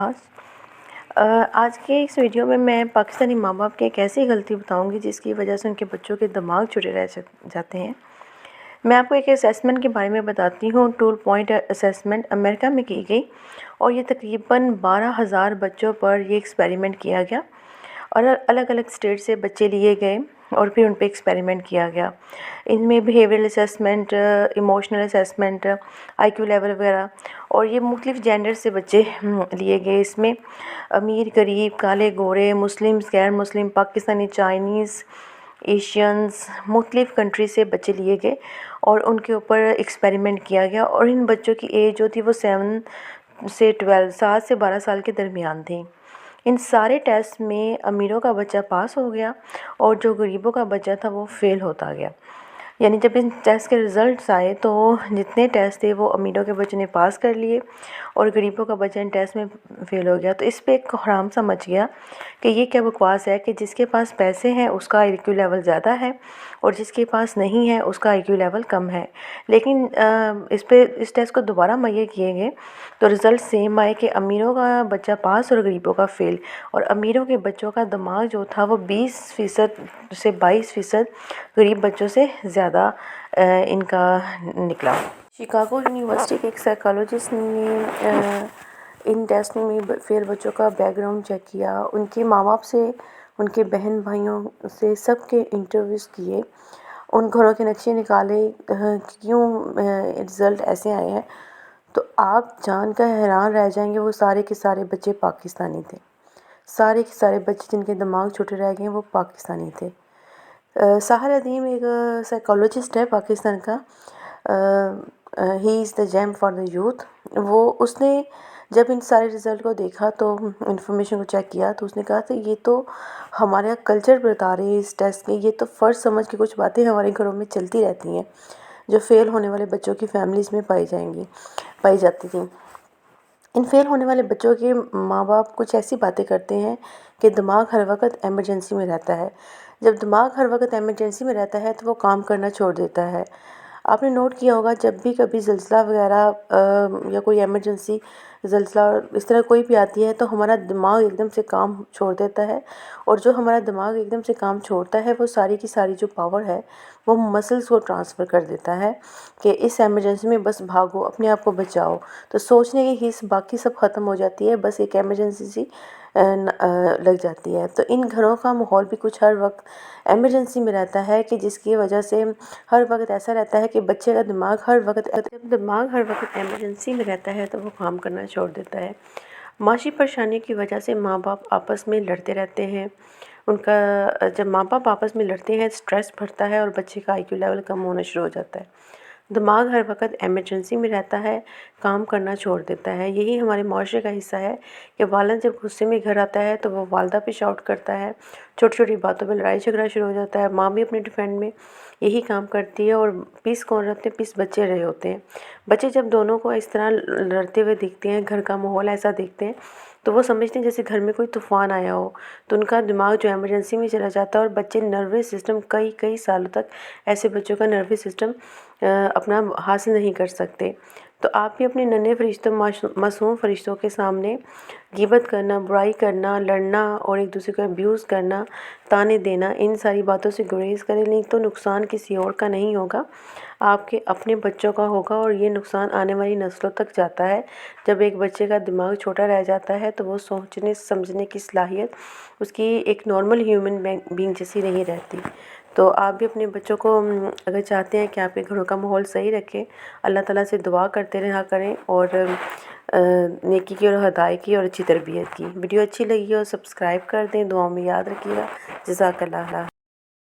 آج کے اس ویڈیو میں پاکستانی ماں باپ کی ایک ایسی غلطی بتاؤں گی جس کی وجہ سے ان کے بچوں کے دماغ چھوٹے رہ جاتے ہیں۔ میں آپ کو ایک اسیسمنٹ کے بارے میں بتاتی ہوں۔ ٹول پوائنٹ اسیسمنٹ امریکہ میں کی گئی اور یہ تقریباً 12,000 بچوں پر یہ ایکسپیریمنٹ کیا گیا اور الگ الگ اسٹیٹ سے بچے لیے گئے اور پھر ان پہ ایکسپیریمنٹ کیا گیا۔ ان میں بیہیویئرل اسیسمنٹ، ایموشنل اسیسمنٹ، آئی کیو لیول وغیرہ، اور یہ مختلف جینڈر سے بچے لیے گئے۔ اس میں امیر، غریب، کالے، گورے، مسلم، غیر مسلم، پاکستانی، چائنیز، ایشینز، مختلف کنٹری سے بچے لیے گئے اور ان کے اوپر ایکسپیریمنٹ کیا گیا، اور ان بچوں کی ایج جو تھی وہ 7 سے 12، 7 سے 12 سال کے درمیان تھی۔ ان سارے ٹیسٹ میں امیروں کا بچہ پاس ہو گیا اور جو غریبوں کا بچہ تھا وہ فیل ہوتا گیا۔ یعنی جب ان ٹیسٹ کے رزلٹس آئے تو جتنے ٹیسٹ تھے وہ امیروں کے بچے نے پاس کر لیے اور غریبوں کا بچہ ان ٹیسٹ میں فیل ہو گیا۔ تو اس پہ ایک کوہرام سا مچ گیا کہ یہ کیا بکواس ہے کہ جس کے پاس پیسے ہیں اس کا آئی کیو لیول زیادہ ہے اور جس کے پاس نہیں ہے اس کا آئی کیو لیول کم ہے۔ لیکن اس ٹیسٹ کو دوبارہ مہیا کیے گئے تو رزلٹ سیم آئے کہ امیروں کا بچہ پاس اور غریبوں کا فیل، اور امیروں کے بچوں کا دماغ جو تھا وہ 20% سے 22% غریب بچوں سے زیادہ ان کا نکلا۔ شکاگو یونیورسٹی کے ایک سائیکالوجسٹ نے ان ٹیسٹ میں فیل بچوں کا بیک گراؤنڈ چیک کیا، ان کے ماں باپ سے، ان کے بہن بھائیوں سے، سب کے انٹرویوز کیے، ان گھروں کے نقشے نکالے کیوں رزلٹ ایسے آئے ہیں، تو آپ جان کر حیران رہ جائیں گے وہ سارے کے سارے بچے پاکستانی تھے۔ سارے کے سارے بچے جن کے دماغ چھوٹے رہ گئے ہیں وہ پاکستانی تھے۔ ساحر ادیم ایک سائیکالوجسٹ ہے پاکستان کا، ہی از دا جیم فار دا یوتھ۔ اس نے جب ان سارے رزلٹ کو دیکھا تو انفارمیشن کو چیک کیا تو اس نے کہا کہ یہ تو ہمارا کلچر بتا رہے ہیں اس ٹیسٹ کے، یہ تو فرض سمجھ کے کچھ باتیں ہمارے گھروں میں چلتی رہتی ہیں جو فیل ہونے والے بچوں کی فیملیز میں پائی جاتی تھیں۔ ان فیل ہونے والے بچوں کے ماں باپ کچھ ایسی باتیں کرتے ہیں کہ دماغ ہر وقت ایمرجنسی میں رہتا ہے۔ جب دماغ ہر وقت ایمرجنسی میں رہتا ہے تو وہ کام کرنا چھوڑ دیتا ہے۔ آپ نے نوٹ کیا ہوگا جب بھی کبھی زلزلہ وغیرہ یا کوئی ایمرجنسی زلزلہ اس طرح کوئی بھی آتی ہے تو ہمارا دماغ ایک دم سے کام چھوڑ دیتا ہے، اور جو ہمارا دماغ ایک دم سے کام چھوڑتا ہے وہ ساری کی ساری جو پاور ہے وہ مسلز کو ٹرانسفر کر دیتا ہے کہ اس ایمرجنسی میں بس بھاگو، اپنے آپ کو بچاؤ۔ تو سوچنے کی حس باقی سب ختم ہو جاتی ہے، بس ایک ایمرجنسی سی لگ جاتی ہے۔ تو ان گھروں کا ماحول بھی کچھ ہر وقت ایمرجنسی میں رہتا ہے کہ جس کی وجہ سے ہر وقت ایسا رہتا ہے کہ بچے کا دماغ ہر وقت ایمرجنسی میں رہتا ہے تو وہ کام کرنا چھوڑ دیتا ہے۔ معاشی پریشانی کی وجہ سے ماں باپ آپس میں لڑتے رہتے ہیں۔ جب ماں باپ آپس میں لڑتے ہیں سٹریس بڑھتا ہے اور بچے کا آئی کیو لیول کم ہونا شروع ہو جاتا ہے۔ دماغ ہر وقت ایمرجنسی میں رہتا ہے، کام کرنا چھوڑ دیتا ہے۔ یہی ہمارے معاشرے کا حصہ ہے کہ والد جب غصے میں گھر آتا ہے تو وہ والدہ پہ شاؤٹ کرتا ہے، چھوٹی چھوٹی باتوں پہ لڑائی جھگڑا شروع ہو جاتا ہے۔ ماں بھی اپنے ڈیفینڈ میں یہی کام کرتی ہے اور پیس کون رہتے ہیں؟ پیس بچے رہے ہوتے ہیں۔ بچے جب دونوں کو اس طرح لڑتے ہوئے دیکھتے ہیں، گھر کا ماحول ایسا دیکھتے ہیں تو وہ سمجھتے ہیں جیسے گھر میں کوئی طوفان آیا ہو، تو ان کا دماغ جو ایمرجنسی میں چلا جاتا ہے اور بچے نروس سسٹم کئی سالوں تک ایسے بچوں کا نروس سسٹم اپنا حاصل نہیں کر سکتے۔ تو آپ بھی اپنے ننھے فرشتوں، معصوم فرشتوں کے سامنے غیبت کرنا، برائی کرنا، لڑنا اور ایک دوسرے کو ابیوز کرنا، طعنے دینا، ان ساری باتوں سے گریز کریں، نہیں تو نقصان کسی اور کا نہیں ہوگا، آپ کے اپنے بچوں کا ہوگا، اور یہ نقصان آنے والی نسلوں تک جاتا ہے۔ جب ایک بچے کا دماغ چھوٹا رہ جاتا ہے تو وہ سوچنے سمجھنے کی صلاحیت اس کی ایک نارمل ہیومن بینگ جیسی نہیں رہتی۔ تو آپ بھی اپنے بچوں کو اگر چاہتے ہیں کہ آپ کے گھروں کا ماحول صحیح رکھیں، اللہ تعالیٰ سے دعا کرتے رہا کریں اور نیکی کی اور ہدایت کی اور اچھی تربیت کی۔ ویڈیو اچھی لگی ہو سبسکرائب کر دیں، دعاؤں میں یاد رکھیے گا۔ جزاک اللہ خیر۔